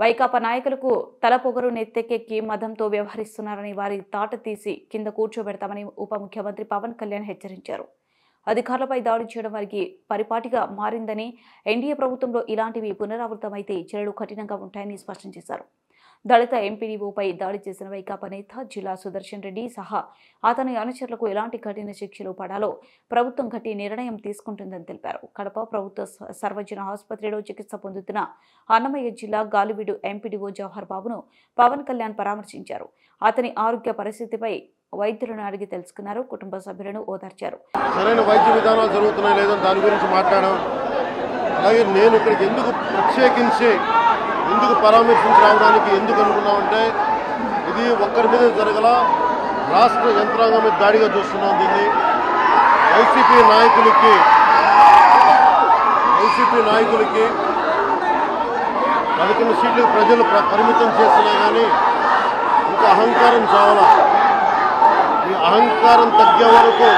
వైకాపా నాయకులకు తలపొగరు నెత్తెక్కెక్కి మదంతో వ్యవహరిస్తున్నారని వారి తాట తీసి కింద కూర్చోబెడతామని ఉప ముఖ్యమంత్రి పవన్ కళ్యాణ్ హెచ్చరించారు. అధికారులపై దాడి చేయడం వారికి పరిపాటిగా మారిందని, ఎన్డీఏ ప్రభుత్వంలో ఇలాంటివి పునరావృతమైతే చర్యలు కఠినంగా ఉంటాయని స్పష్టం చేశారు. దళిత ఎంపీడీఓపై దాడి చేసిన వైకాపా నేత జిల్లా సుదర్శన్ రెడ్డి సహా అతని అనుచరులకు ఎలాంటి కఠిన శిక్షలు పడాలో ప్రభుత్వం గట్టి నిర్ణయం తీసుకుంటుందని తెలిపారు. కడప ప్రభుత్వ సర్వజన ఆసుపత్రిలో చికిత్స పొందుతున్న అన్నమయ్య జిల్లా గాలివీడు ఎంపీడీఓ జవహర్ బాబును పవన్ కళ్యాణ్ పరామర్శించారు. అతని ఆరోగ్య పరిస్థితిపై వైద్యులను అడిగి తెలుసుకున్నారు. కుటుంబ సభ్యులను ఓదార్చారు. సరైన వైద్య విధానాలు జరుగుతున్నాయి లేదని దాని గురించి మాట్లాడాం. అలాగే నేను ఇక్కడికి ప్రత్యేకించి ఎందుకు పరామర్శించి రావడానికి ఎందుకు అనుకున్నామంటే, ఇది ఒక్కరి మీద జరగల, రాష్ట్ర యంత్రాంగం మీద దాడిగా చూస్తున్నాం. దీన్ని వైసీపీ నాయకులకి 11 సీట్లు ప్రజలు పరిమితం చేసినా కానీ ఇంకా అహంకారం చావాలా. ఈ అహంకారం తగ్గే వరకు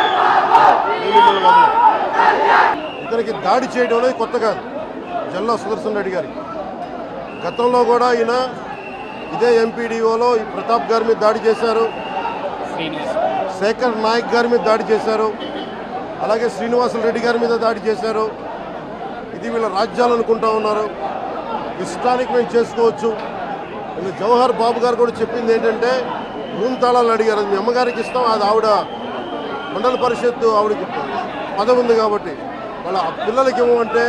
ఇతనికి దాడి చేయడం అనేది కొత్త కాదు. జిల్లా సుదర్శన్ రెడ్డి గారికి గతంలో కూడా ఈయన ఇదే ఎంపీడీఓలో ఈ ప్రతాప్ గారి మీద దాడి చేశారు, శేఖర్ నాయక్ గారి మీద దాడి చేశారు, అలాగే శ్రీనివాసులు రెడ్డి గారి మీద దాడి చేశారు. ఇది వీళ్ళ రాజ్యాలు అనుకుంటా ఉన్నారు. ఇష్టానికి మేము చేసుకోవచ్చు. జవహర్ బాబు గారు కూడా చెప్పింది ఏంటంటే, రూమ్ తాళాలు అడిగారు. మీ అమ్మగారికి ఇస్తాం, అది ఆవిడ మండల పరిషత్తు ఆవిడకి పదవి ఉంది కాబట్టి వాళ్ళ పిల్లలకి ఇవ్వమంటే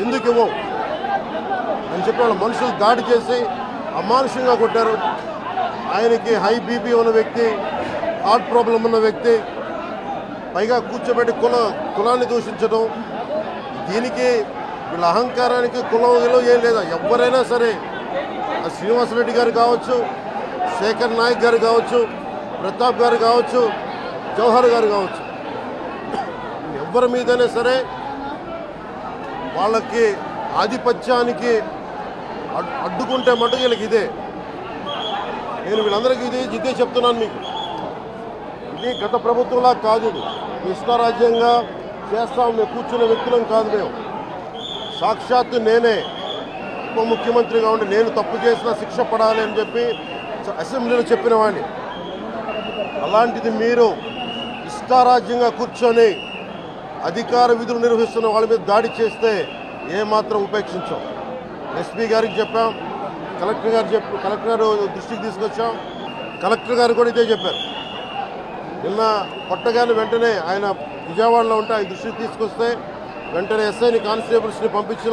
ఎందుకు ఇవ్వం అని చెప్పి వాళ్ళ మనుషులు దాడి చేసి అమానుషంగా కొట్టారు. ఆయనకి హై బీపీ ఉన్న వ్యక్తి, హార్ట్ ప్రాబ్లం ఉన్న వ్యక్తి, పైగా కూర్చోబెట్టి కులాన్ని దూషించడం. దీనికి వీళ్ళ అహంకారానికి కులం ఏం లేదా. ఎవరైనా సరే, శ్రీనివాసరెడ్డి గారు కావచ్చు, శేఖర్ నాయక్ గారు కావచ్చు, ప్రతాప్ గారు కావచ్చు, జవహర్ గారు కావచ్చు, ఎవరి మీదైనా సరే వాళ్ళకి ఆధిపత్యానికి అడ్డుకుంటే మటుకు వీళ్ళకి ఇదే. నేను వీళ్ళందరికీ ఇదే చెప్తున్నాను మీకు. ఇది గత ప్రభుత్వంలా కాదు. ఇది ఇష్టారాజ్యంగా చేస్తాం మేము కూర్చున్న వ్యక్తులం కాదు. మేము సాక్షాత్తు నేనే ఉప ముఖ్యమంత్రిగా ఉండి నేను తప్పు చేసినా శిక్ష పడాలి అని చెప్పి అసెంబ్లీలో చెప్పిన వాడిని. అలాంటిది మీరు ఇష్టారాజ్యంగా కూర్చొని అధికార విధులు నిర్వహిస్తున్న వాళ్ళ మీద దాడి చేస్తే ఏమాత్రం ఉపేక్షించాం. ఎస్పీ గారికి చెప్పాం, కలెక్టర్ గారు దృష్టికి తీసుకొచ్చాం. కలెక్టర్ గారు కూడా ఇదే చెప్పారు. నిన్న కొట్టగానే వెంటనే ఆయన విజయవాడలో ఉంటే ఆయన దృష్టికి తీసుకొస్తే వెంటనే ఎస్ఐని కానిస్టేబుల్స్ని పంపించిన